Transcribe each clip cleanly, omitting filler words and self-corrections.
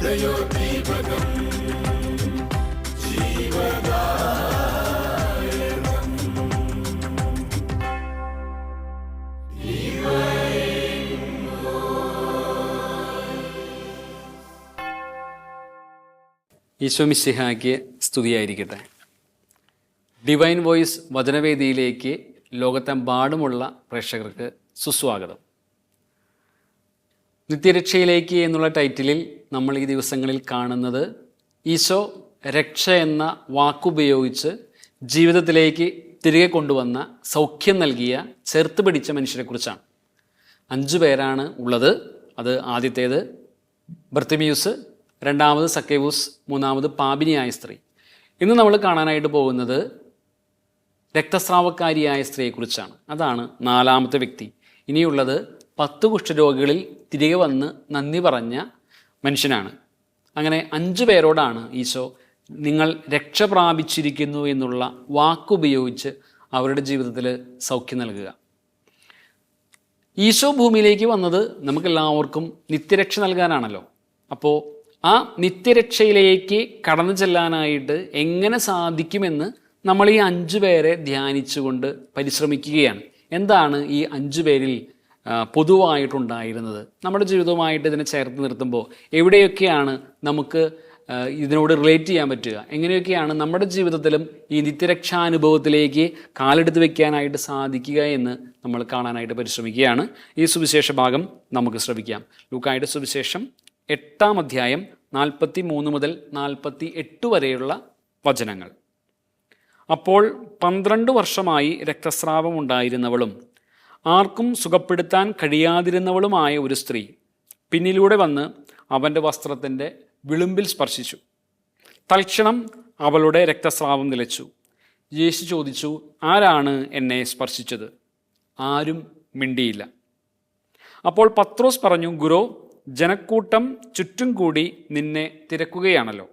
ഈശോ മിശിഹായ്ക്ക് സ്തുതിയായിരിക്കട്ടെ. Divine voice വചനവേദിയിലേക്ക് ലോകത്തെമ്പാടുമുള്ള പ്രേക്ഷകർക്ക് സുസ്വാഗതം. നിത്യരക്ഷയിലേക്ക് എന്നുള്ള ടൈറ്റിലിൽ നമ്മൾ ഈ ദിവസങ്ങളിൽ കാണുന്നത് ഈശോ രക്ഷ എന്ന വാക്കുപയോഗിച്ച് ജീവിതത്തിലേക്ക് തിരികെ കൊണ്ടുവന്ന സൗഖ്യം നൽകിയ ചേർത്ത് പിടിച്ച മനുഷ്യരെക്കുറിച്ചാണ്. 5 പേരാണ് ഉള്ളത്. അത് ആദ്യത്തേത് ബർത്തിമിയൂസ്, രണ്ടാമത് സക്കേവൂസ്, മൂന്നാമത് പാപിനിയായ സ്ത്രീ. ഇന്ന് നമ്മൾ കാണാനായിട്ട് പോകുന്നത് രക്തസ്രാവക്കാരിയായ സ്ത്രീയെക്കുറിച്ചാണ്. അതാണ് 4ാമത്തെ വ്യക്തി. ഇനിയുള്ളത് 10 കുഷ്ഠരോഗികളിൽ തിരികെ വന്ന് നന്ദി പറഞ്ഞ മനുഷ്യനാണ്. അങ്ങനെ 5 പേരോടാണ് ഈശോ നിങ്ങൾ രക്ഷ പ്രാപിച്ചിരിക്കുന്നു എന്നുള്ള വാക്കുപയോഗിച്ച് അവരുടെ ജീവിതത്തിൽ സൗഖ്യം നൽകുക. ഈശോ ഭൂമിയിലേക്ക് വന്നത് നമുക്കെല്ലാവർക്കും നിത്യരക്ഷ നൽകാനാണല്ലോ. അപ്പോൾ ആ നിത്യരക്ഷയിലേക്ക് കടന്നു ചെല്ലാനായിട്ട് എങ്ങനെ സാധിക്കുമെന്ന് നമ്മൾ ഈ 5 പേരെ ധ്യാനിച്ചുകൊണ്ട് പരിശ്രമിക്കുകയാണ്. എന്താണ് ഈ 5 പേരിൽ പൊതുവായിട്ടുണ്ടായിരുന്നത്? നമ്മുടെ ജീവിതവുമായിട്ട് ഇതിനെ ചേർത്ത് നിർത്തുമ്പോൾ എവിടെയൊക്കെയാണ് നമുക്ക് ഇതിനോട് റിലേറ്റ് ചെയ്യാൻ പറ്റുക? എങ്ങനെയൊക്കെയാണ് നമ്മുടെ ജീവിതത്തിലും ഈ നിത്യരക്ഷാനുഭവത്തിലേക്ക് കാലെടുത്ത് വയ്ക്കാനായിട്ട് സാധിക്കുക എന്ന് നമ്മൾ കാണാനായിട്ട് പരിശ്രമിക്കുകയാണ്. ഈ സുവിശേഷ ഭാഗം നമുക്ക് ശ്രവിക്കാം. ലൂക്കായുടെ സുവിശേഷം 8-ാം അധ്യായം 43 മുതൽ 48 വരെയുള്ള വചനങ്ങൾ. അപ്പോൾ 12 വർഷമായി രക്തസ്രാവം ഉണ്ടായിരുന്നവളും ആർക്കും സുഖപ്പെടുത്താൻ കഴിയാതിരുന്നവളുമായ ഒരു സ്ത്രീ പിന്നിലൂടെ വന്ന് അവൻ്റെ വസ്ത്രത്തിൻ്റെ വിളുമ്പിൽ സ്പർശിച്ചു. തൽക്ഷണം അവളുടെ രക്തസ്രാവം നിലച്ചു. യേശു ചോദിച്ചു, ആരാണ് എന്നെ സ്പർശിച്ചത്? ആരും മിണ്ടിയില്ല. അപ്പോൾ പത്രോസ് പറഞ്ഞു, ഗുരോ, ജനക്കൂട്ടം ചുറ്റും കൂടി നിന്നെ തിരക്കുകയാണല്ലോ.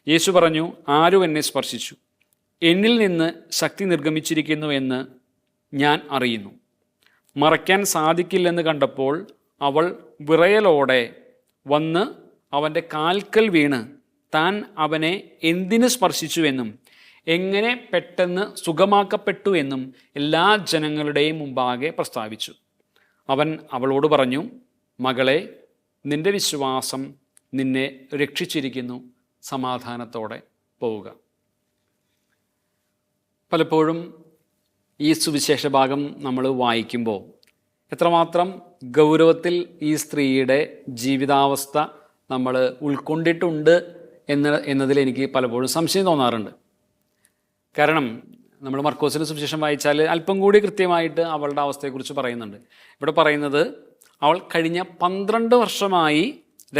യേശു പറഞ്ഞു, ആരും എന്നെ സ്പർശിച്ചു? എന്നിൽ നിന്ന് ശക്തി നിർഗമിച്ചിരിക്കുന്നു എന്ന് ഞാൻ അറിയുന്നു. മറയ്ക്കാൻ സാധിക്കില്ലെന്ന് കണ്ടപ്പോൾ അവൾ വിറയലോടെ വന്ന് അവൻ്റെ കാൽക്കൽ വീണ് താൻ അവനെ എന്തിനു സ്പർശിച്ചുവെന്നും എങ്ങനെ പെട്ടെന്ന് സുഖമാക്കപ്പെട്ടു എന്നും എല്ലാ ജനങ്ങളുടെയും മുമ്പാകെ പ്രസ്താവിച്ചു. അവൻ അവളോട് പറഞ്ഞു, മകളെ, നിന്റെ വിശ്വാസം നിന്നെ രക്ഷിച്ചിരിക്കുന്നു. സമാധാനത്തോടെ പോവുക. പലപ്പോഴും ഈ സുവിശേഷ ഭാഗം നമ്മൾ വായിക്കുമ്പോൾ എത്രമാത്രം ഗൗരവത്തിൽ ഈ സ്ത്രീയുടെ ജീവിതാവസ്ഥ നമ്മൾ ഉൾക്കൊണ്ടിട്ടുണ്ട് എന്നതിൽ എനിക്ക് പലപ്പോഴും സംശയം തോന്നാറുണ്ട്. കാരണം നമ്മൾ മർക്കോസിൻ്റെ സുവിശേഷം വായിച്ചാൽ അല്പം കൂടി കൃത്യമായിട്ട് അവളുടെ അവസ്ഥയെക്കുറിച്ച് പറയുന്നുണ്ട്. ഇവിടെ പറയുന്നത് അവൾ കഴിഞ്ഞ 12 വർഷമായി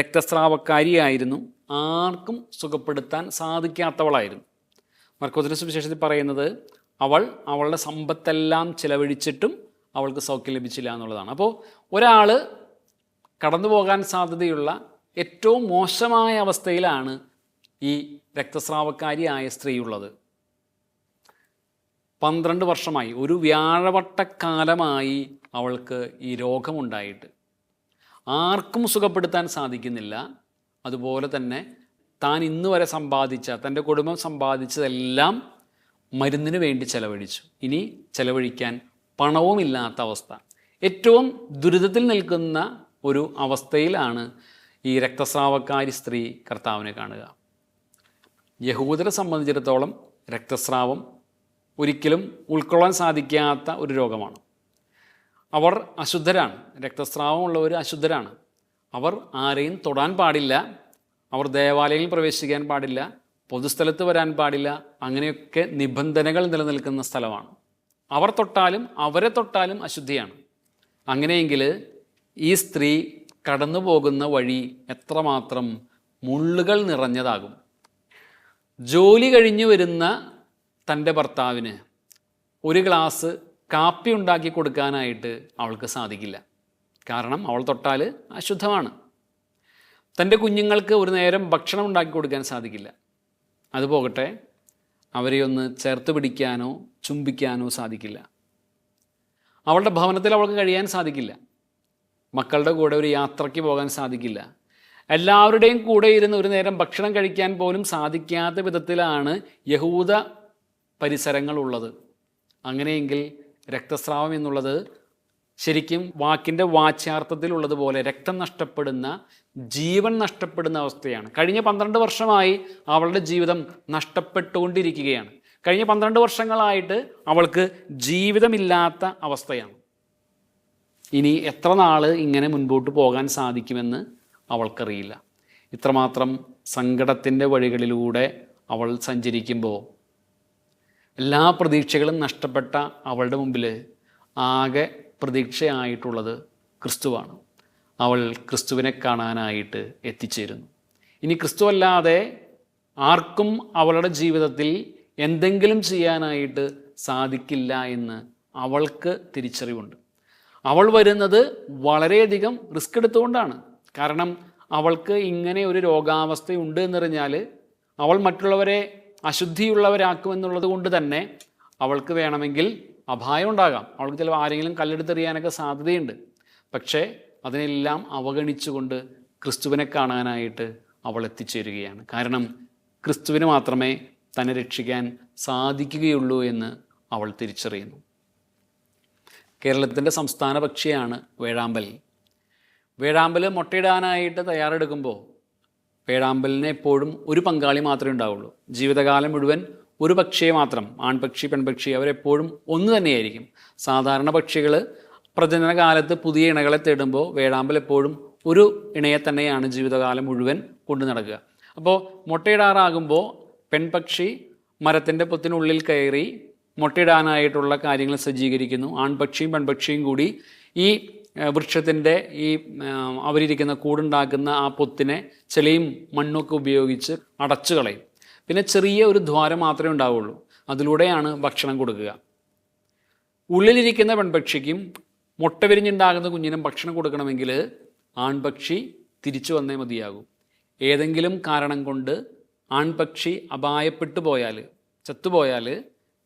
രക്തസ്രാവക്കാരിയായിരുന്നു. ആർക്കും സുഖപ്പെടുത്താൻ സാധിക്കാത്തവളായിരുന്നു. മർക്കോസിൻ്റെ സുവിശേഷത്തിൽ പറയുന്നത് അവളുടെ സമ്പത്തെല്ലാം ചിലവഴിച്ചിട്ടും അവൾക്ക് സൗഖ്യം ലഭിച്ചില്ല എന്നുള്ളതാണ്. അപ്പോൾ ഒരാൾ കടന്നു പോകാൻ സാധ്യതയുള്ള ഏറ്റവും മോശമായ അവസ്ഥയിലാണ് ഈ രക്തസ്രാവക്കാരിയായ സ്ത്രീയുള്ളത്. 12 വർഷമായി, ഒരു വ്യാഴവട്ടക്കാലമായി അവൾക്ക് ഈ രോഗമുണ്ടായിട്ട് ആർക്കും സുഖപ്പെടുത്താൻ സാധിക്കുന്നില്ല. അതുപോലെ തന്നെ താൻ ഇന്ന് വരെ സമ്പാദിച്ച, തൻ്റെ കുടുംബം സമ്പാദിച്ചതെല്ലാം മരുന്നിന് വേണ്ടി ചെലവഴിച്ചു. ഇനി ചെലവഴിക്കാൻ പണവുമില്ലാത്ത അവസ്ഥ. ഏറ്റവും ദുരിതത്തിൽ നിൽക്കുന്ന ഒരു അവസ്ഥയിലാണ് ഈ രക്തസ്രാവക്കാരി സ്ത്രീ കർത്താവിനെ കാണുക. യഹൂദരെ സംബന്ധിച്ചിടത്തോളം രക്തസ്രാവം ഒരിക്കലും ഉൾക്കൊള്ളാൻ സാധിക്കാത്ത ഒരു രോഗമാണ്. അവർ അശുദ്ധരാണ്. രക്തസ്രാവമുള്ളവർ അശുദ്ധരാണ്. അവർ ആരെയും തൊടാൻ പാടില്ല, അവർ ദേവാലയങ്ങളിൽ പ്രവേശിക്കാൻ പാടില്ല, പൊതുസ്ഥലത്ത് വരാൻ പാടില്ല. അങ്ങനെയൊക്കെ നിബന്ധനകൾ നിലനിൽക്കുന്ന സ്ഥലമാണ്. അവരെ തൊട്ടാലും അശുദ്ധിയാണ്. അങ്ങനെയെങ്കിൽ ഈ സ്ത്രീ കടന്നു പോകുന്ന വഴി എത്രമാത്രം മുള്ളുകൾ നിറഞ്ഞതാകും. ജോലി കഴിഞ്ഞു വരുന്ന തൻ്റെ ഭർത്താവിന് ഒരു ഗ്ലാസ് കാപ്പി ഉണ്ടാക്കി കൊടുക്കാനായിട്ട് അവൾക്ക് സാധിക്കില്ല. കാരണം അവൾ തൊട്ടാൽ അശുദ്ധമാണ്. തൻ്റെ കുഞ്ഞുങ്ങൾക്ക് ഒരു നേരം ഭക്ഷണം ഉണ്ടാക്കി കൊടുക്കാൻ സാധിക്കില്ല. അതുപോകട്ടെ, അവരെ ഒന്ന് ചേർത്ത് പിടിക്കാനോ ചുംബിക്കാനോ സാധിക്കില്ല. അവളുടെ ഭവനത്തിൽ അവൾക്ക് കഴിയാൻ സാധിക്കില്ല. മക്കളുടെ കൂടെ ഒരു യാത്രയ്ക്ക് പോകാൻ സാധിക്കില്ല. എല്ലാവരുടെയും കൂടെ ഇരുന്ന് ഒരു നേരം ഭക്ഷണം കഴിക്കാൻ പോലും സാധിക്കാത്ത വിധത്തിലാണ് യഹൂദ പരിസരങ്ങളുള്ളത്. അങ്ങനെയെങ്കിൽ രക്തസ്രാവം എന്നുള്ളത് ശരിക്കും വാക്കിൻ്റെ വാച്യാർത്ഥത്തിലുള്ളതുപോലെ രക്തം നഷ്ടപ്പെടുന്ന, ജീവൻ നഷ്ടപ്പെടുന്ന അവസ്ഥയാണ്. കഴിഞ്ഞ 12 വർഷമായി അവളുടെ ജീവിതം നഷ്ടപ്പെട്ടുകൊണ്ടിരിക്കുകയാണ്. കഴിഞ്ഞ 12 വർഷങ്ങളായിട്ട് അവൾക്ക് ജീവിതമില്ലാത്ത അവസ്ഥയാണ്. ഇനി എത്ര നാൾ ഇങ്ങനെ മുൻപോട്ട് പോകാൻ സാധിക്കുമെന്ന് അവൾക്കറിയില്ല. ഇത്രമാത്രം സങ്കടത്തിൻ്റെ വഴികളിലൂടെ അവൾ സഞ്ചരിക്കുമ്പോൾ എല്ലാ പ്രതീക്ഷകളും നഷ്ടപ്പെട്ട അവളുടെ മുമ്പിൽ ആകെ പ്രതീക്ഷയായിട്ടുള്ളത് ക്രിസ്തുവാണ്. അവൾ ക്രിസ്തുവിനെ കാണാനായിട്ട് എത്തിച്ചേരുന്നു. ഇനി ക്രിസ്തുവല്ലാതെ ആർക്കും അവളുടെ ജീവിതത്തിൽ എന്തെങ്കിലും ചെയ്യാനായിട്ട് സാധിക്കില്ല എന്ന് അവൾക്ക് തിരിച്ചറിവുണ്ട്. അവൾ വരുന്നത് വളരെയധികം റിസ്ക് എടുത്തുകൊണ്ടാണ്. കാരണം അവൾക്ക് ഇങ്ങനെ ഒരു രോഗാവസ്ഥയുണ്ട് എന്നറിഞ്ഞാൽ അവൾ മറ്റുള്ളവരെ അശുദ്ധിയുള്ളവരാക്കുമെന്നുള്ളത് കൊണ്ട് തന്നെ അവൾക്ക് വേണമെങ്കിൽ അപായം ഉണ്ടാകാം. അവൾക്ക് ചിലപ്പോൾ ആരെങ്കിലും കല്ലെടുത്തെറിയാനൊക്കെ സാധ്യതയുണ്ട്. പക്ഷേ അതിനെല്ലാം അവഗണിച്ചുകൊണ്ട് ക്രിസ്തുവിനെ കാണാനായിട്ട് അവൾ എത്തിച്ചേരുകയാണ്. കാരണം ക്രിസ്തുവിന് മാത്രമേ തന്നെ രക്ഷിക്കാൻ സാധിക്കുകയുള്ളൂ എന്ന് അവൾ തിരിച്ചറിയുന്നു. കേരളത്തിൻ്റെ സംസ്ഥാന പക്ഷിയാണ് വേഴാമ്പൽ. വേഴാമ്പൽ മുട്ടയിടാനായിട്ട് തയ്യാറെടുക്കുമ്പോൾ വേഴാമ്പലിന് എപ്പോഴും ഒരു പങ്കാളി മാത്രമേ ഉണ്ടാവുള്ളൂ. ജീവിതകാലം മുഴുവൻ ഒരു പക്ഷിയെ മാത്രം, ആൺപക്ഷി പെൺപക്ഷി, അവരെപ്പോഴും ഒന്ന് തന്നെയായിരിക്കും. സാധാരണ പക്ഷികൾ പ്രജനനകാലത്ത് പുതിയ ഇണകളെ തേടുമ്പോൾ വേഴാമ്പൽ എപ്പോഴും ഒരു ഇണയെ തന്നെയാണ് ജീവിതകാലം മുഴുവൻ കൊണ്ടു നടക്കുക. അപ്പോൾ മുട്ടയിടാറാകുമ്പോൾ പെൺപക്ഷി മരത്തിൻ്റെ പൊത്തിനുള്ളിൽ കയറി മുട്ടയിടാനായിട്ടുള്ള കാര്യങ്ങൾ സജ്ജീകരിക്കുന്നു. ആൺപക്ഷിയും പെൺപക്ഷിയും കൂടി ഈ വൃക്ഷത്തിൻ്റെ ഈ അവരിയ്ക്കുന്ന കൂടുണ്ടാക്കുന്ന ആ പൊത്തിനെ ചെളിയും മണ്ണൊക്കെ ഉപയോഗിച്ച് അടച്ചു കളയും. പിന്നെ ചെറിയ ഒരു ദ്വാരം മാത്രമേ ഉണ്ടാവുള്ളൂ. അതിലൂടെയാണ് ഭക്ഷണം കൊടുക്കുക. ഉള്ളിലിരിക്കുന്ന പെൺപക്ഷിക്കും മുട്ട വിരിഞ്ഞുണ്ടാകുന്ന കുഞ്ഞിനും ഭക്ഷണം കൊടുക്കണമെങ്കിൽ ആൺപക്ഷി തിരിച്ചു വന്നേ മതിയാകൂ. ഏതെങ്കിലും കാരണം കൊണ്ട് ആൺപക്ഷി അപായപ്പെട്ടു പോയാൽ, ചത്തുപോയാൽ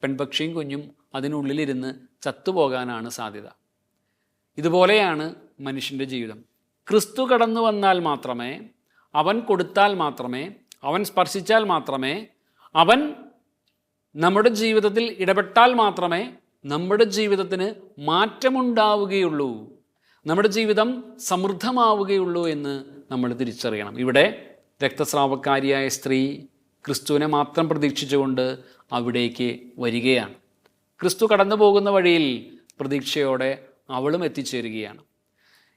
പെൺപക്ഷിയും കുഞ്ഞും അതിനുള്ളിലിരുന്ന് ചത്തുപോകാനാണ് സാധ്യത. ഇതുപോലെയാണ് മനുഷ്യൻ്റെ ജീവിതം. ക്രിസ്തു കടന്നു വന്നാൽ മാത്രമേ, അവൻ കൊടുത്താൽ മാത്രമേ, അവൻ സ്പർശിച്ചാൽ മാത്രമേ, അവൻ നമ്മുടെ ജീവിതത്തിൽ ഇടപെട്ടാൽ മാത്രമേ നമ്മുടെ ജീവിതത്തിന് മാറ്റമുണ്ടാവുകയുള്ളൂ, നമ്മുടെ ജീവിതം സമൃദ്ധമാവുകയുള്ളൂ എന്ന് നമ്മൾ തിരിച്ചറിയണം. ഇവിടെ രക്തസ്രാവക്കാരിയായ സ്ത്രീ ക്രിസ്തുവിനെ മാത്രം പ്രതീക്ഷിച്ചുകൊണ്ട് അവിടേക്ക് വരികയാണ്. ക്രിസ്തു കടന്നു പോകുന്ന വഴിയിൽ പ്രതീക്ഷയോടെ അവളും എത്തിച്ചേരുകയാണ്.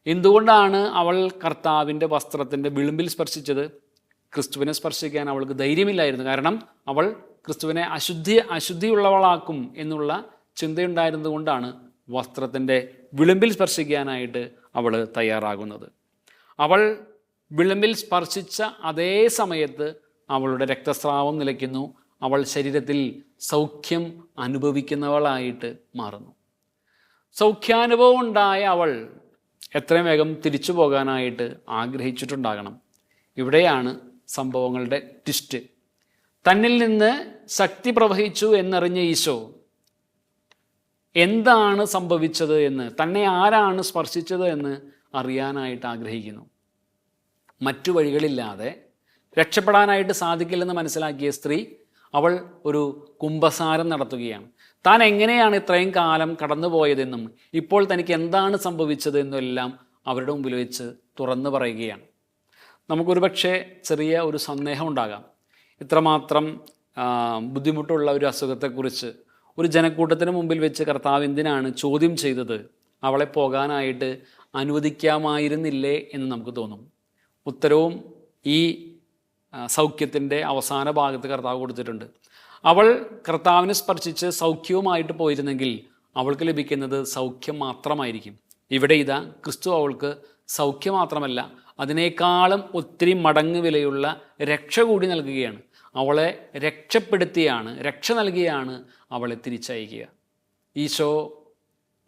എന്തുകൊണ്ടാണ് അവൾ കർത്താവിൻ്റെ വസ്ത്രത്തിൻ്റെ വിളിമ്പിൽ സ്പർശിച്ചത്? ക്രിസ്തുവിനെ സ്പർശിക്കാൻ അവൾക്ക് ധൈര്യമില്ലായിരുന്നു. കാരണം അവൾ ക്രിസ്തുവിനെ അശുദ്ധിയുള്ളവളാക്കും എന്നുള്ള ചിന്തയുണ്ടായിരുന്നത് കൊണ്ടാണ് വസ്ത്രത്തിൻ്റെ വിളിമ്പിൽ സ്പർശിക്കാനായിട്ട് അവൾ തയ്യാറാകുന്നത്. അവൾ വിളിമ്പിൽ സ്പർശിച്ച അതേ സമയത്ത് അവളുടെ രക്തസ്രാവം നിലയ്ക്കുന്നു. അവൾ ശരീരത്തിൽ സൗഖ്യം അനുഭവിക്കുന്നവളായിട്ട് മാറുന്നു. സൗഖ്യാനുഭവം ഉണ്ടായ അവൾ എത്രയും വേഗം തിരിച്ചു പോകാനായിട്ട് ആഗ്രഹിച്ചിട്ടുണ്ടാകണം. ഇവിടെയാണ് സംഭവങ്ങളുടെ ട്വിസ്റ്റ്. തന്നിൽ നിന്ന് ശക്തി പ്രവഹിച്ചു എന്നറിഞ്ഞ ഈശോ എന്താണ് സംഭവിച്ചത് എന്ന്, തന്നെ ആരാണ് സ്പർശിച്ചത് എന്ന് അറിയാനായിട്ട് ആഗ്രഹിക്കുന്നു. മറ്റു വഴികളില്ലാതെ രക്ഷപ്പെടാനായിട്ട് സാധിക്കില്ലെന്ന് മനസ്സിലാക്കിയ സ്ത്രീ അവൾ ഒരു കുമ്പസാരം നടത്തുകയാണ്. താൻ എങ്ങനെയാണ് ഇത്രയും കാലം കടന്നുപോയതെന്നും ഇപ്പോൾ തനിക്ക് എന്താണ് സംഭവിച്ചതെന്നും എല്ലാം അവരുടെ മുമ്പിൽ വെച്ച് തുറന്നു പറയുകയാണ്. നമുക്കൊരു പക്ഷേ ചെറിയ ഒരു സന്ദേഹം ഉണ്ടാകാം. ഇത്രമാത്രം ബുദ്ധിമുട്ടുള്ള ഒരു അസുഖത്തെക്കുറിച്ച് ഒരു ജനക്കൂട്ടത്തിന് മുമ്പിൽ വെച്ച് കർത്താവ് എന്തിനാണ് ചോദ്യം ചെയ്തത്? അവളെ പോകാനായിട്ട് അനുവദിക്കാമായിരുന്നില്ലേ എന്ന് നമുക്ക് തോന്നും. ഉത്തരവും ഈ സൗഖ്യത്തിൻ്റെ അവസാന ഭാഗത്ത് കർത്താവ് കൊടുത്തിട്ടുണ്ട്. അവൾ കർത്താവിനെ സ്പർശിച്ച് സൗഖ്യവുമായിട്ട് പോയിരുന്നെങ്കിൽ അവൾക്ക് ലഭിക്കുന്നത് സൗഖ്യം മാത്രമായിരിക്കും. ഇവിടെ ഇതാ ക്രിസ്തു അവൾക്ക് സൗഖ്യം മാത്രമല്ല, അതിനേക്കാളും ഒത്തിരി മടങ്ങ് വിലയുള്ള രക്ഷ കൂടി നൽകുകയാണ്. അവളെ രക്ഷപ്പെടുത്തിയാണ്, രക്ഷ നൽകിയാണ് അവളെ തിരിച്ചയക്കുക. ഈശോ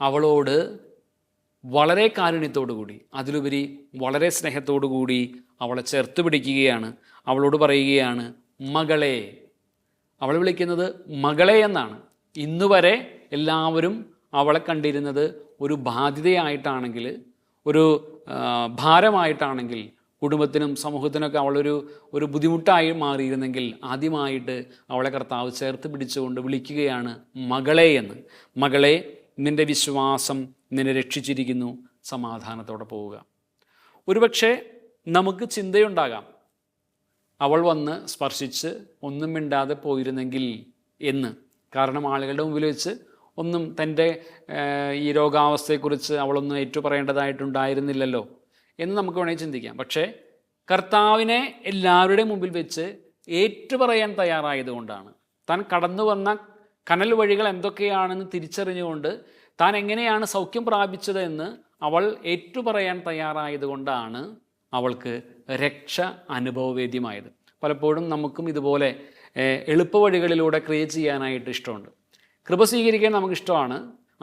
അവളോട് വളരെ കാരുണ്യത്തോടു കൂടി, അതിലുപരി വളരെ സ്നേഹത്തോടു കൂടി അവളെ ചേർത്ത് പിടിക്കുകയാണ്. അവളോട് പറയുകയാണ്, മകളെ. അവൾ വിളിക്കുന്നത് മകളെ എന്നാണ്. ഇന്നുവരെ എല്ലാവരും അവളെ കണ്ടിരുന്നത് ഒരു ബാധ്യതയായിട്ടാണെങ്കിൽ, ഒരു ഭാരമായിട്ടാണെങ്കിൽ, കുടുംബത്തിനും സമൂഹത്തിനൊക്കെ ഒരു ബുദ്ധിമുട്ടായി മാറിയിരുന്നെങ്കിൽ ആദ്യമായിട്ട് അവളെ കർത്താവ് ചേർത്ത് പിടിച്ചുകൊണ്ട് വിളിക്കുകയാണ് മകളെ എന്ന്. മകളെ, നിൻ്റെ വിശ്വാസം നിന്നെ രക്ഷിച്ചിരിക്കുന്നു, സമാധാനത്തോടെ പോവുക. ഒരുപക്ഷെ നമുക്ക് ചിന്തയുണ്ടാകാം, അവൾ വന്ന് സ്പർശിച്ച് ഒന്നും മിണ്ടാതെ പോയിരുന്നെങ്കിൽ എന്ന്. കാരണം ആളുകളുടെ മുമ്പിൽ വെച്ച് ഒന്നും തൻ്റെ ഈ രോഗാവസ്ഥയെക്കുറിച്ച് അവളൊന്നും ഏറ്റുപറയേണ്ടതായിട്ടുണ്ടായിരുന്നില്ലല്ലോ എന്ന് നമുക്ക് വേണമെങ്കിൽ ചിന്തിക്കാം. പക്ഷേ കർത്താവിനെ എല്ലാവരുടെയും മുമ്പിൽ വെച്ച് ഏറ്റുപറയാൻ തയ്യാറായതുകൊണ്ടാണ്, താൻ കടന്നു വന്ന കനൽ വഴികൾ എന്തൊക്കെയാണെന്ന് തിരിച്ചറിഞ്ഞുകൊണ്ട് താൻ എങ്ങനെയാണ് സൗഖ്യം പ്രാപിച്ചത് എന്ന് അവൾ ഏറ്റുപറയാൻ തയ്യാറായതുകൊണ്ടാണ് അവൾക്ക് രക്ഷ അനുഭവവേദ്യമായത്. പലപ്പോഴും നമുക്കും ഇതുപോലെ എളുപ്പവഴികളിലൂടെ ക്രിയ ചെയ്യാനായിട്ട് ഇഷ്ടമുണ്ട്. കൃപ സ്വീകരിക്കാൻ നമുക്കിഷ്ടമാണ്,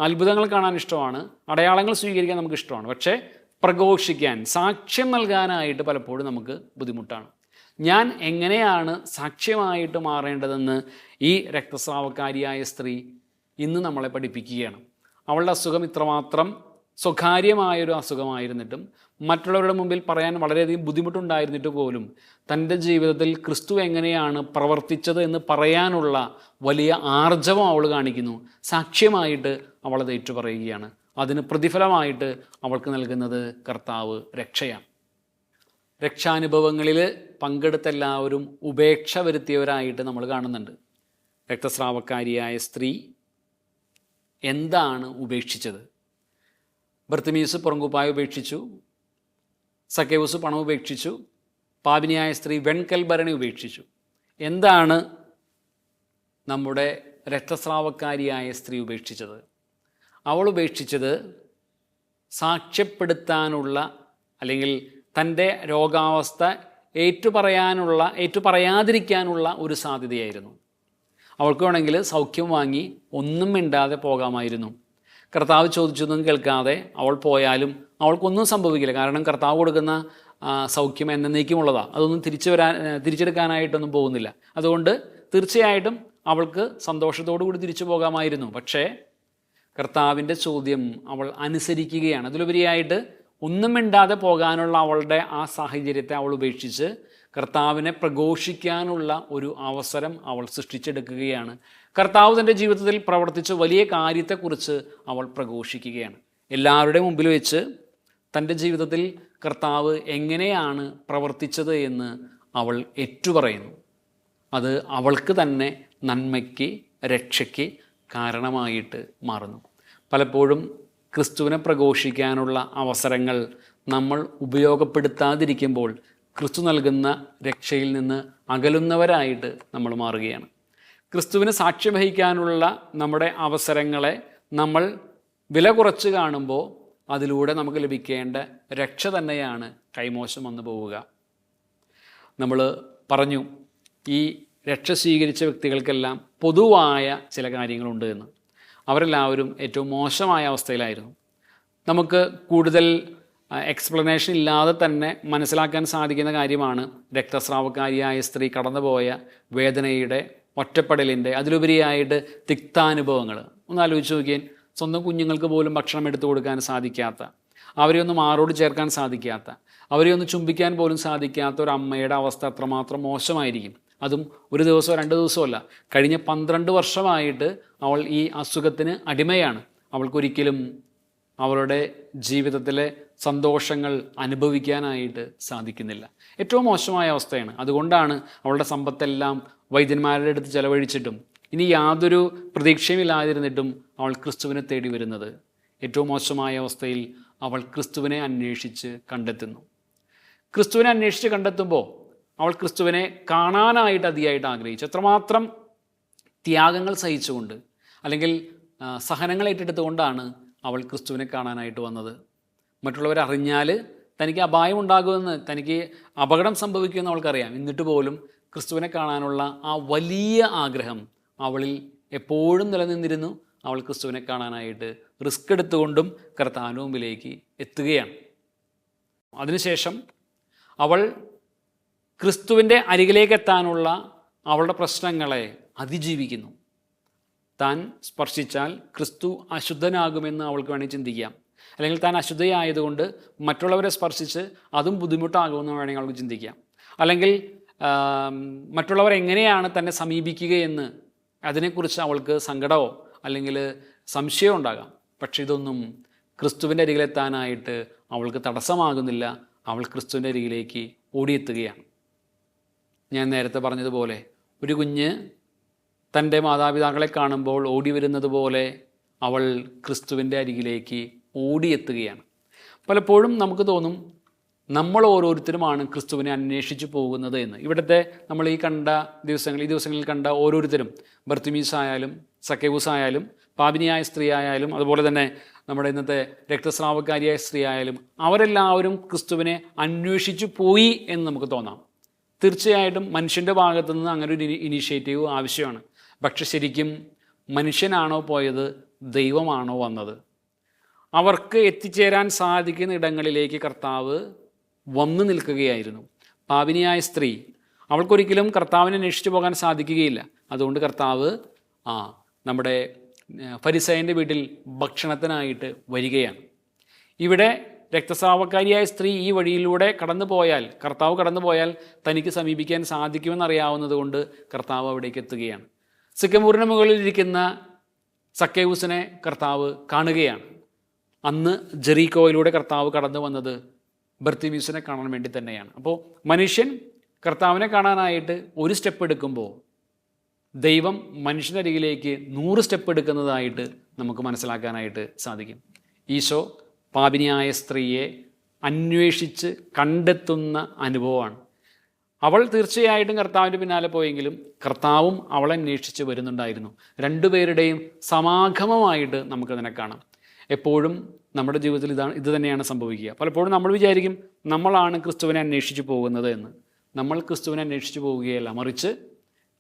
അത്ഭുതങ്ങൾ കാണാൻ ഇഷ്ടമാണ്, അടയാളങ്ങൾ സ്വീകരിക്കാൻ നമുക്കിഷ്ടമാണ്. പക്ഷേ പ്രഘോഷിക്കാൻ, സാക്ഷ്യം നൽകാനായിട്ട് പലപ്പോഴും നമുക്ക് ബുദ്ധിമുട്ടാണ്. ഞാൻ എങ്ങനെയാണ് സാക്ഷ്യമായിട്ട് മാറേണ്ടതെന്ന് ഈ രക്തസ്രാവക്കാരിയായ സ്ത്രീ ഇന്ന് നമ്മളെ പഠിപ്പിക്കുകയാണ്. അവളുടെ അസുഖം ഇത്രമാത്രം സ്വകാര്യമായൊരു അസുഖമായിരുന്നിട്ടും മറ്റുള്ളവരുടെ മുമ്പിൽ പറയാൻ വളരെയധികം ബുദ്ധിമുട്ടുണ്ടായിരുന്നിട്ട് പോലും തൻ്റെ ജീവിതത്തിൽ ക്രിസ്തു എങ്ങനെയാണ് പ്രവർത്തിച്ചത് എന്ന് പറയാനുള്ള വലിയ ആർജവം അവൾ കാണിക്കുന്നു. സാക്ഷ്യമായിട്ട് അവളത് ഏറ്റുപറയുകയാണ്. അതിന് പ്രതിഫലമായിട്ട് അവൾക്ക് നൽകുന്നത് കർത്താവ് രക്ഷയാണ്. രക്ഷാനുഭവങ്ങളിൽ പങ്കെടുത്ത എല്ലാവരും ഉപേക്ഷ വരുത്തിയവരായിട്ട് നമ്മൾ കാണുന്നുണ്ട്. രക്തസ്രാവക്കാരിയായ സ്ത്രീ എന്താണ് ഉപേക്ഷിച്ചത്? ബർത്തിമീസ് പുറങ്കുപ്പായ ഉപേക്ഷിച്ചു, സക്കേവൂസ് പണം ഉപേക്ഷിച്ചു, പാപിനിയായ സ്ത്രീ വെൺകൽഭരണി ഉപേക്ഷിച്ചു. എന്താണ് നമ്മുടെ രക്തസ്രാവക്കാരിയായ സ്ത്രീ ഉപേക്ഷിച്ചത്? അവൾ ഉപേക്ഷിച്ചത് സാക്ഷ്യപ്പെടുത്താനുള്ള, അല്ലെങ്കിൽ തൻ്റെ രോഗാവസ്ഥ ഏറ്റുപറയാതിരിക്കാനുള്ള ഒരു സാധ്യതയായിരുന്നു. അവൾക്ക് വേണമെങ്കിൽ സൗഖ്യം വാങ്ങി ഒന്നും മിണ്ടാതെ പോകാമായിരുന്നു. കർത്താവ് ചോദിച്ചൊന്നും കേൾക്കാതെ അവൾ പോയാലും അവൾക്കൊന്നും സംഭവിക്കില്ല. കാരണം കർത്താവ് കൊടുക്കുന്ന സൗഖ്യം എന്നേക്കുമുള്ളതാണ്. അതൊന്നും തിരിച്ചെടുക്കാനായിട്ടൊന്നും പോകുന്നില്ല. അതുകൊണ്ട് തീർച്ചയായിട്ടും അവൾക്ക് സന്തോഷത്തോടു കൂടി തിരിച്ചു പോകാമായിരുന്നു. പക്ഷേ കർത്താവിൻ്റെ ചോദ്യം അവൾ അനുസരിക്കുകയാണ്. അതിലുപരിയായിട്ട് ഒന്നും മിണ്ടാതെ പോകാനുള്ള അവളുടെ ആ സാഹചര്യത്തെ അവൾ ഉപേക്ഷിച്ച് കർത്താവിനെ പ്രഘോഷിക്കാനുള്ള ഒരു അവസരം അവൾ സൃഷ്ടിച്ചെടുക്കുകയാണ്. കർത്താവ് തൻ്റെ ജീവിതത്തിൽ പ്രവർത്തിച്ച വലിയ കാര്യത്തെക്കുറിച്ച് അവൾ പ്രഘോഷിക്കുകയാണ്. എല്ലാവരുടെയും മുമ്പിൽ വെച്ച് തൻ്റെ ജീവിതത്തിൽ കർത്താവ് എങ്ങനെയാണ് പ്രവർത്തിച്ചത് എന്ന് അവൾ ഏറ്റുപറയുന്നു. അത് അവൾക്ക് തന്നെ നന്മയ്ക്ക്, രക്ഷയ്ക്ക് കാരണമായിട്ട് മാറുന്നു. പലപ്പോഴും ക്രിസ്തുവിനെ പ്രഘോഷിക്കാനുള്ള അവസരങ്ങൾ നമ്മൾ ഉപയോഗപ്പെടുത്താതിരിക്കുമ്പോൾ ക്രിസ്തു നൽകുന്ന രക്ഷയിൽ നിന്ന് അകലുന്നവരായിട്ട് നമ്മൾ മാറുകയാണ്. ക്രിസ്തുവിന് സാക്ഷ്യം വഹിക്കാനുള്ള നമ്മുടെ അവസരങ്ങളെ നമ്മൾ വില കുറച്ച് കാണുമ്പോൾ അതിലൂടെ നമുക്ക് ലഭിക്കേണ്ട രക്ഷ തന്നെയാണ് കൈമോശം വന്നു പോവുക. നമ്മൾ പറഞ്ഞു, ഈ രക്ഷ സ്വീകരിച്ച വ്യക്തികൾക്കെല്ലാം പൊതുവായ ചില കാര്യങ്ങളുണ്ട് എന്ന്. അവരെല്ലാവരും ഏറ്റവും മോശമായ അവസ്ഥയിലായിരുന്നു. നമുക്ക് കൂടുതൽ എക്സ്പ്ലനേഷൻ ഇല്ലാതെ തന്നെ മനസ്സിലാക്കാൻ സാധിക്കുന്ന കാര്യമാണ് രക്തസ്രാവക്കാരിയായ സ്ത്രീ കടന്നുപോയ വേദനയുടെ, ഒറ്റപ്പെടലിൻ്റെ, അതിലുപരിയായിട്ട് തിക്താനുഭവങ്ങൾ. ഒന്ന് ആലോചിച്ച് നോക്കിയാൽ, സ്വന്തം കുഞ്ഞുങ്ങൾക്ക് പോലും ഭക്ഷണം എടുത്തു കൊടുക്കാൻ സാധിക്കാത്ത, അവരെ ഒന്ന് മാറോട് ചേർക്കാൻ സാധിക്കാത്ത, അവരെ ഒന്ന് ചുംബിക്കാൻ പോലും സാധിക്കാത്ത ഒരു അമ്മയുടെ അവസ്ഥ അത്രമാത്രം മോശമായിരിക്കും. അതും ഒരു ദിവസമോ 2 ദിവസമോ അല്ല, കഴിഞ്ഞ 12 വർഷമായിട്ട് അവൾ ഈ അസുഖത്തിന് അടിമയാണ്. അവൾക്കൊരിക്കലും അവളുടെ ജീവിതത്തിലെ സന്തോഷങ്ങൾ അനുഭവിക്കാനായിട്ട് സാധിക്കുന്നില്ല. ഏറ്റവും മോശമായ അവസ്ഥയാണ്. അതുകൊണ്ടാണ് അവളുടെ സമ്പത്തെല്ലാം വൈദ്യന്മാരുടെ അടുത്ത് ചെലവഴിച്ചിട്ടും ഇനി യാതൊരു പ്രതീക്ഷയും ഇല്ലാതിരുന്നിട്ടും അവൾ ക്രിസ്തുവിനെ തേടി വരുന്നത്. ഏറ്റവും മോശമായ അവസ്ഥയിൽ അവൾ ക്രിസ്തുവിനെ അന്വേഷിച്ച് കണ്ടെത്തുന്നു. ക്രിസ്തുവിനെ അന്വേഷിച്ച് കണ്ടെത്തുമ്പോൾ അവൾ ക്രിസ്തുവിനെ കാണാനായിട്ട് അതിയായിട്ട് ആഗ്രഹിച്ചു. എത്രമാത്രം ത്യാഗങ്ങൾ സഹിച്ചുകൊണ്ട്, അല്ലെങ്കിൽ സഹനങ്ങൾ ഏറ്റെടുത്തുകൊണ്ടാണ് അവൾ ക്രിസ്തുവിനെ കാണാനായിട്ട് വന്നത്. മറ്റുള്ളവരറിഞ്ഞാൽ തനിക്ക് അപായമുണ്ടാകുമെന്ന്, തനിക്ക് അപകടം സംഭവിക്കുമെന്ന് അവൾക്കറിയാം. എന്നിട്ട് പോലും ക്രിസ്തുവിനെ കാണാനുള്ള ആ വലിയ ആഗ്രഹം അവളിൽ എപ്പോഴും നിലനിന്നിരുന്നു. അവൾ ക്രിസ്തുവിനെ കാണാനായിട്ട് റിസ്ക് എടുത്തുകൊണ്ടും കർത്താവിൻ്റെ മുമ്പിലേക്ക് എത്തുകയാണ്. അതിനുശേഷം അവൾ ക്രിസ്തുവിൻ്റെ അരികിലേക്ക് എത്താനുള്ള അവളുടെ പ്രശ്നങ്ങളെ അതിജീവിക്കുന്നു. താൻ സ്പർശിച്ചാൽ ക്രിസ്തു അശുദ്ധനാകുമെന്ന് അവൾക്ക് വേണമെങ്കിൽ ചിന്തിക്കാം. അല്ലെങ്കിൽ താൻ അശുദ്ധയായതുകൊണ്ട് മറ്റുള്ളവരെ സ്പർശിച്ച് അതും ബുദ്ധിമുട്ടാകുമെന്ന് വേണമെങ്കിൽ അവൾക്ക് ചിന്തിക്കാം. അല്ലെങ്കിൽ മറ്റുള്ളവർ എങ്ങനെയാണ് തന്നെ സമീപിക്കുകയെന്ന് അതിനെക്കുറിച്ച് അവൾക്ക് സങ്കടമോ അല്ലെങ്കിൽ സംശയമോ ഉണ്ടാകാം. പക്ഷെ ഇതൊന്നും ക്രിസ്തുവിൻ്റെ അരികിലെത്താനായിട്ട് അവൾക്ക് തടസ്സമാകുന്നില്ല. അവൾ ക്രിസ്തുവിൻ്റെ അരികിലേക്ക് ഓടിയെത്തുകയാണ്. ഞാൻ നേരത്തെ പറഞ്ഞതുപോലെ ഒരു കുഞ്ഞ് തൻ്റെ മാതാപിതാക്കളെ കാണുമ്പോൾ ഓടി വരുന്നത് പോലെ അവൾ ക്രിസ്തുവിൻ്റെ അരികിലേക്ക് ഓടിയെത്തുകയാണ്. പലപ്പോഴും നമുക്ക് തോന്നും നമ്മൾ ഓരോരുത്തരുമാണ് ക്രിസ്തുവിനെ അന്വേഷിച്ച് പോകുന്നത് എന്ന്. ഇവിടുത്തെ നമ്മൾ ഈ ദിവസങ്ങളിൽ കണ്ട ഓരോരുത്തരും, ബർത്തിമീസ് ആയാലും സക്കേവൂസ് ആയാലും പാപിനിയായ സ്ത്രീ ആയാലും അതുപോലെ തന്നെ നമ്മുടെ ഇന്നത്തെ രക്തസ്രാവക്കാരിയായ സ്ത്രീ ആയാലും അവരെല്ലാവരും ക്രിസ്തുവിനെ അന്വേഷിച്ചു പോയി എന്ന് നമുക്ക് തോന്നാം. തീർച്ചയായിട്ടും മനുഷ്യൻ്റെ ഭാഗത്തു നിന്ന് അങ്ങനെ ഒരു ഇനീഷ്യേറ്റീവ് ആവശ്യമാണ്. പക്ഷെ ശരിക്കും മനുഷ്യനാണോ പോയത്, ദൈവമാണോ വന്നത്? അവർക്ക് എത്തിച്ചേരാൻ സാധിക്കുന്ന ഇടങ്ങളിലേക്ക് കർത്താവ് വന്നു നിൽക്കുകയായിരുന്നു. പാപിനിയായ സ്ത്രീ, അവൾക്കൊരിക്കലും കർത്താവിനെ അന്വേഷിച്ചു പോകാൻ സാധിക്കുകയില്ല. അതുകൊണ്ട് കർത്താവ് നമ്മുടെ ഫരിസേയൻ്റെ വീട്ടിൽ ഭക്ഷണത്തിനായിട്ട് വരികയാണ്. ഇവിടെ രക്തസ്രാവക്കാരിയായ സ്ത്രീ ഈ വഴിയിലൂടെ കർത്താവ് കടന്നു പോയാൽ തനിക്ക് സമീപിക്കാൻ സാധിക്കുമെന്നറിയാവുന്നത് കൊണ്ട് കർത്താവ് അവിടേക്ക് എത്തുകയാണ്. സിക്കമൂറിന് മുകളിലിരിക്കുന്ന സക്കേവൂസിനെ കർത്താവ് കാണുകയാണ്. അന്ന് ജെറീക്കോയിലൂടെ കർത്താവ് കടന്നു വന്നത് ബർത്തിമീസിനെ കാണാൻ വേണ്ടി തന്നെയാണ്. അപ്പോൾ മനുഷ്യൻ കർത്താവിനെ കാണാനായിട്ട് ഒരു സ്റ്റെപ്പ് എടുക്കുമ്പോൾ ദൈവം മനുഷ്യൻ്റെ അരികിലേക്ക് 100 സ്റ്റെപ്പ് എടുക്കുന്നതായിട്ട് നമുക്ക് മനസ്സിലാക്കാനായിട്ട് സാധിക്കും. ഈശോ പാപിനിയായ സ്ത്രീയെ അന്വേഷിച്ച് കണ്ടെത്തുന്ന അനുഭവമാണ്. അവൾ തീർച്ചയായിട്ടും കർത്താവിൻ്റെ പിന്നാലെ പോയെങ്കിലും കർത്താവും അവളെ അന്വേഷിച്ച് വരുന്നുണ്ടായിരുന്നു. രണ്ടുപേരുടെയും സമാഗമമായിട്ട് നമുക്കതിനെ കാണാം. എപ്പോഴും നമ്മുടെ ജീവിതത്തിൽ ഇത് തന്നെയാണ് സംഭവിക്കുക. പലപ്പോഴും നമ്മൾ വിചാരിക്കും നമ്മളാണ് ക്രിസ്തുവിനെ അന്വേഷിച്ച് പോകുന്നത് എന്ന്. നമ്മൾ ക്രിസ്തുവിനെ അന്വേഷിച്ച് പോവുകയല്ല, മറിച്ച്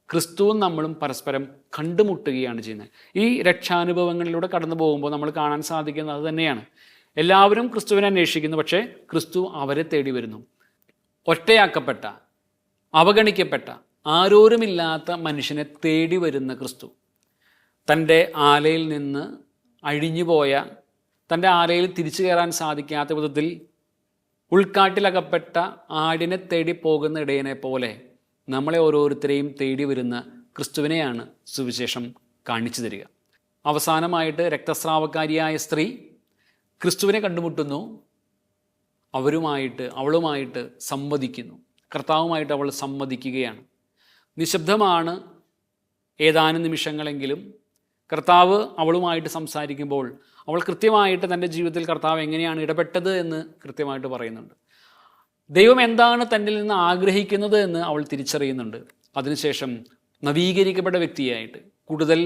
ക്രിസ്തുവും നമ്മളും പരസ്പരം കണ്ടുമുട്ടുകയാണ് ചെയ്യുന്നത്. ഈ രക്ഷാനുഭവങ്ങളിലൂടെ കടന്നു പോകുമ്പോൾ നമ്മൾ കാണാൻ സാധിക്കുന്നത് അത് തന്നെയാണ്. എല്ലാവരും ക്രിസ്തുവിനെ അന്വേഷിക്കുന്നു, പക്ഷേ ക്രിസ്തു അവരെ തേടി വരുന്നു. ഒറ്റയാക്കപ്പെട്ട, അവഗണിക്കപ്പെട്ട, ആരോരുമില്ലാത്ത മനുഷ്യനെ തേടി വരുന്ന ക്രിസ്തു, തൻ്റെ ആലയിൽ നിന്ന് അഴിഞ്ഞുപോയ, തൻ്റെ ആലയിൽ തിരിച്ചു കയറാൻ സാധിക്കാത്ത വിധത്തിൽ ഉൾക്കാട്ടിലകപ്പെട്ട ആടിനെ തേടി പോകുന്ന ഇടയനെ പോലെ നമ്മളെ ഓരോരുത്തരെയും തേടി വരുന്ന ക്രിസ്തുവിനെയാണ് സുവിശേഷം കാണിച്ചു തരിക. അവസാനമായിട്ട് രക്തസ്രാവക്കാരിയായ സ്ത്രീ ക്രിസ്തുവിനെ കണ്ടുമുട്ടുന്നു. അവളുമായിട്ട് സംവദിക്കുന്നു. കർത്താവുമായിട്ട് അവൾ സംവദിക്കുകയാണ്. നിശബ്ദമാണ് ഏതാനും നിമിഷങ്ങളെങ്കിലും. കർത്താവ് അവളുമായിട്ട് സംസാരിക്കുമ്പോൾ അവൾ കൃത്യമായിട്ട് തൻ്റെ ജീവിതത്തിൽ കർത്താവ് എങ്ങനെയാണ് ഇടപെട്ടത് എന്ന് കൃത്യമായിട്ട് പറയുന്നുണ്ട്. ദൈവം എന്താണ് തന്നിൽ നിന്ന് ആഗ്രഹിക്കുന്നത് എന്ന് അവൾ തിരിച്ചറിയുന്നുണ്ട്. അതിനുശേഷം നവീകരിക്കപ്പെട്ട വ്യക്തിയായിട്ട്, കൂടുതൽ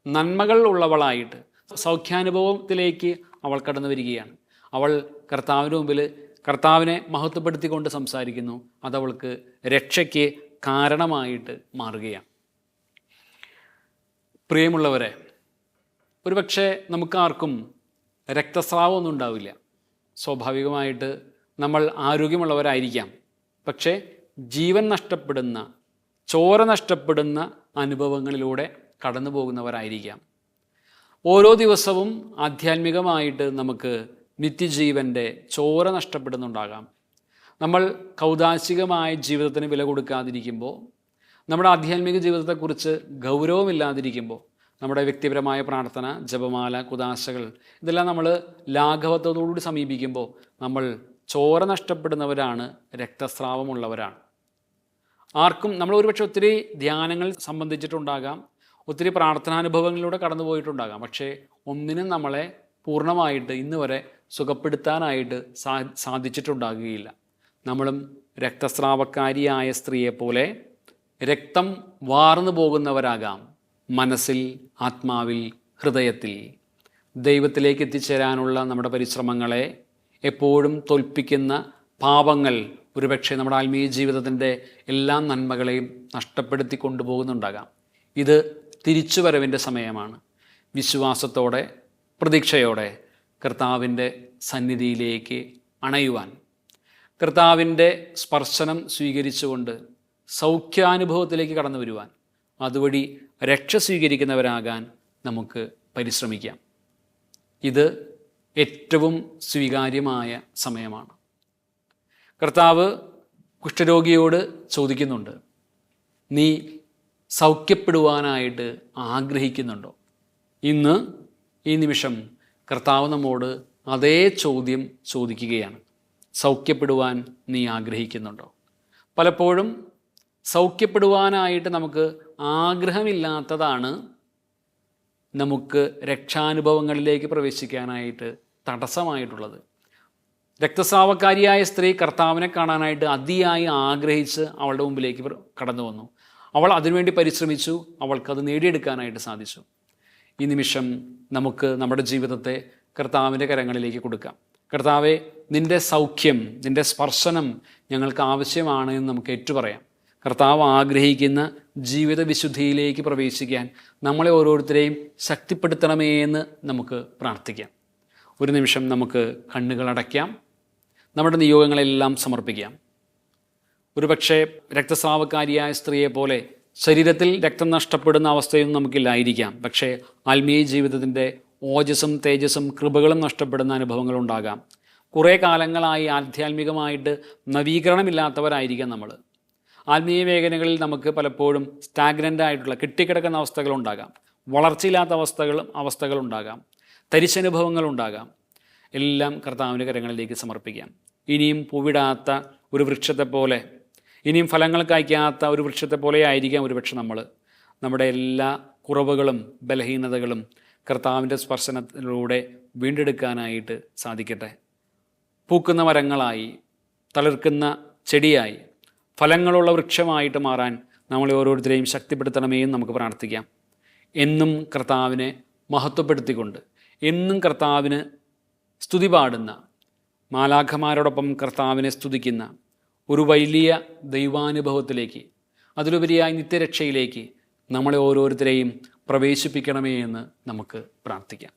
നന്മകൾ ഉള്ളവളായിട്ട് സൗഖ്യാനുഭവത്തിലേക്ക് അവൾ കടന്നു വരികയാണ്. അവൾ കർത്താവിന് മുമ്പിൽ കർത്താവിനെ മഹത്വപ്പെടുത്തിക്കൊണ്ട് സംസാരിക്കുന്നു. അതവൾക്ക് രക്ഷയ്ക്ക് കാരണമായിട്ട് മാറുകയാണ്. പ്രിയമുള്ളവരെ, ഒരുപക്ഷെ നമുക്കാർക്കും രക്തസ്രാവമൊന്നും ഉണ്ടാവില്ല. സ്വാഭാവികമായിട്ട് നമ്മൾ ആരോഗ്യമുള്ളവരായിരിക്കാം. പക്ഷേ ജീവൻ നഷ്ടപ്പെടുന്ന, ചോര നഷ്ടപ്പെടുന്ന അനുഭവങ്ങളിലൂടെ കടന്നു പോകുന്നവരായിരിക്കാം. ഓരോ ദിവസവും ആധ്യാത്മികമായിട്ട് നമുക്ക് നിത്യജീവൻ്റെ ചോര നഷ്ടപ്പെടുന്നുണ്ടാകാം. നമ്മൾ കൗദാശികമായ ജീവിതത്തിന് വില കൊടുക്കാതിരിക്കുമ്പോൾ, നമ്മുടെ ആധ്യാത്മിക ജീവിതത്തെക്കുറിച്ച് ഗൗരവമില്ലാതിരിക്കുമ്പോൾ, നമ്മുടെ വ്യക്തിപരമായ പ്രാർത്ഥന, ജപമാല, കുദാശകൾ ഇതെല്ലാം നമ്മൾ ലാഘവത്തോടുകൂടി സമീപിക്കുമ്പോൾ നമ്മൾ ചോര നഷ്ടപ്പെടുന്നവരാണ്, രക്തസ്രാവമുള്ളവരാണ്. ആർക്കും നമ്മൾ ഒരുപക്ഷെ ഒത്തിരി ധ്യാനങ്ങൾ സംബന്ധിച്ചിട്ടുണ്ടാകാം, ഒത്തിരി പ്രാർത്ഥനാനുഭവങ്ങളിലൂടെ കടന്നു പോയിട്ടുണ്ടാകാം. പക്ഷേ ഒന്നിനും നമ്മളെ പൂർണ്ണമായിട്ട് ഇന്ന് വരെ സുഖപ്പെടുത്താനായിട്ട് സാധിച്ചിട്ടുണ്ടാകുകയില്ല. നമ്മളും രക്തസ്രാവക്കാരിയായ സ്ത്രീയെപ്പോലെ രക്തം വാർന്നു പോകുന്നവരാകാം. മനസ്സിൽ, ആത്മാവിൽ, ഹൃദയത്തിൽ. ദൈവത്തിലേക്ക് എത്തിച്ചേരാനുള്ള നമ്മുടെ പരിശ്രമങ്ങളെ എപ്പോഴും തോൽപ്പിക്കുന്ന പാപങ്ങൾ ഒരുപക്ഷെ നമ്മുടെ ആത്മീയ ജീവിതത്തിൻ്റെ എല്ലാ നന്മകളെയും നഷ്ടപ്പെടുത്തി കൊണ്ടുപോകുന്നുണ്ടാകാം. ഇത് തിരിച്ചുവരവിൻ്റെ സമയമാണ്. വിശ്വാസത്തോടെ, പ്രതീക്ഷയോടെ കർത്താവിൻ്റെ സന്നിധിയിലേക്ക് അണയുവാൻ, കർത്താവിൻ്റെ സ്പർശനം സ്വീകരിച്ചുകൊണ്ട് സൗഖ്യാനുഭവത്തിലേക്ക് കടന്നു വരുവാൻ, അതുവഴി രക്ഷ സ്വീകരിക്കുന്നവരാകാൻ നമുക്ക് പരിശ്രമിക്കാം. ഇത് ഏറ്റവും സ്വീകാര്യമായ സമയമാണ്. കർത്താവ് കുഷ്ഠരോഗിയോട് ചോദിക്കുന്നുണ്ട്, നീ സൗഖ്യപ്പെടുവാനായിട്ട് ആഗ്രഹിക്കുന്നുണ്ടോ? ഇന്ന് ഈ നിമിഷം കർത്താവ് നമ്മോട് അതേ ചോദ്യം ചോദിക്കുകയാണ്. സൗഖ്യപ്പെടുവാൻ നീ ആഗ്രഹിക്കുന്നുണ്ടോ? പലപ്പോഴും സൗഖ്യപ്പെടുവാനായിട്ട് നമുക്ക് ആഗ്രഹമില്ലാത്തതാണ് നമുക്ക് രക്ഷാനുഭവങ്ങളിലേക്ക് പ്രവേശിക്കാനായിട്ട് തടസ്സമായിട്ടുള്ളത്. രക്തസ്രാവക്കാരിയായ സ്ത്രീ കർത്താവിനെ കാണാനായിട്ട് അതിയായി ആഗ്രഹിച്ച് അവളുടെ മുമ്പിലേക്ക് കടന്നു വന്നു. അവൾ അതിനുവേണ്ടി പരിശ്രമിച്ചു, അവൾക്കത് നേടിയെടുക്കാനായിട്ട് സാധിച്ചു. ഈ നിമിഷം നമുക്ക് നമ്മുടെ ജീവിതത്തെ കർത്താവിൻ്റെ കരങ്ങളിലേക്ക് കൊടുക്കാം. കർത്താവെ, നിൻ്റെ സൗഖ്യം, നിൻ്റെ സ്പർശനം ഞങ്ങൾക്ക് ആവശ്യമാണ് എന്ന് നമുക്ക് ഏറ്റുപറയാം. കർത്താവ് ആഗ്രഹിക്കുന്ന ജീവിത വിശുദ്ധിയിലേക്ക് പ്രവേശിക്കാൻ നമ്മളെ ഓരോരുത്തരെയും ശക്തിപ്പെടുത്തണമേ എന്ന് നമുക്ക് പ്രാർത്ഥിക്കാം. ഒരു നിമിഷം നമുക്ക് കണ്ണുകളടയ്ക്കാം, നമ്മുടെ നിയോഗങ്ങളെല്ലാം സമർപ്പിക്കാം. ഒരുപക്ഷെ രക്തസ്രാവക്കാരിയായ സ്ത്രീയെ പോലെ ശരീരത്തിൽ രക്തം നഷ്ടപ്പെടുന്ന അവസ്ഥയൊന്നും നമുക്കില്ലായിരിക്കാം. പക്ഷേ ആത്മീയ ജീവിതത്തിൻ്റെ ഓജസ്സും തേജസ്സും കൃപകളും നഷ്ടപ്പെടുന്ന അനുഭവങ്ങളുണ്ടാകാം. കുറേ കാലങ്ങളായി ആധ്യാത്മികമായിട്ട് നവീകരണമില്ലാത്തവരായിരിക്കാം നമ്മൾ. ആത്മീയ മേഖലകളിൽ നമുക്ക് പലപ്പോഴും സ്റ്റാഗ്നൻ്റ് ആയിട്ടുള്ള കെട്ടിക്കിടക്കുന്ന അവസ്ഥകളുണ്ടാകാം. വളർച്ചയില്ലാത്ത അവസ്ഥകളുണ്ടാകാം. തരിശനുഭവങ്ങളുണ്ടാകാം. എല്ലാം കർത്താവിൻ്റെ കരങ്ങളിലേക്ക് സമർപ്പിക്കാം. ഇനിയും പൂവിടാത്ത ഒരു വൃക്ഷത്തെ പോലെ, ഇനിയും ഫലങ്ങൾ കായ്ക്കാത്ത ഒരു വൃക്ഷത്തെ പോലെ ആയിരിക്കാം ഒരുപക്ഷെ നമ്മുടെ എല്ലാ കുറവുകളും ബലഹീനതകളും കർത്താവിൻ്റെ സ്പർശനത്തിലൂടെ വീണ്ടെടുക്കാനായിട്ട് സാധിക്കട്ടെ. പൂക്കുന്ന മരങ്ങളായി, തളിർക്കുന്ന ചെടിയായി, ഫലങ്ങളുള്ള വൃക്ഷമായിട്ട് മാറാൻ നമ്മളെ ഓരോരുത്തരെയും ശക്തിപ്പെടുത്തണമേ എന്ന് നമുക്ക് പ്രാർത്ഥിക്കാം. എന്നും കർത്താവിനെ മഹത്വപ്പെടുത്തിക്കൊണ്ട്, എന്നും കർത്താവിന് സ്തുതി പാടുന്ന, മാലാഖമാരോടൊപ്പം കർത്താവിനെ സ്തുതിക്കുന്ന ഒരു വലിയ ദൈവാനുഭവത്തിലേക്ക്, അതിലുപരിയായി നിത്യരക്ഷയിലേക്ക് നമ്മളെ ഓരോരുത്തരെയും പ്രവേശിപ്പിക്കണമേ എന്ന് നമുക്ക് പ്രാർത്ഥിക്കാം.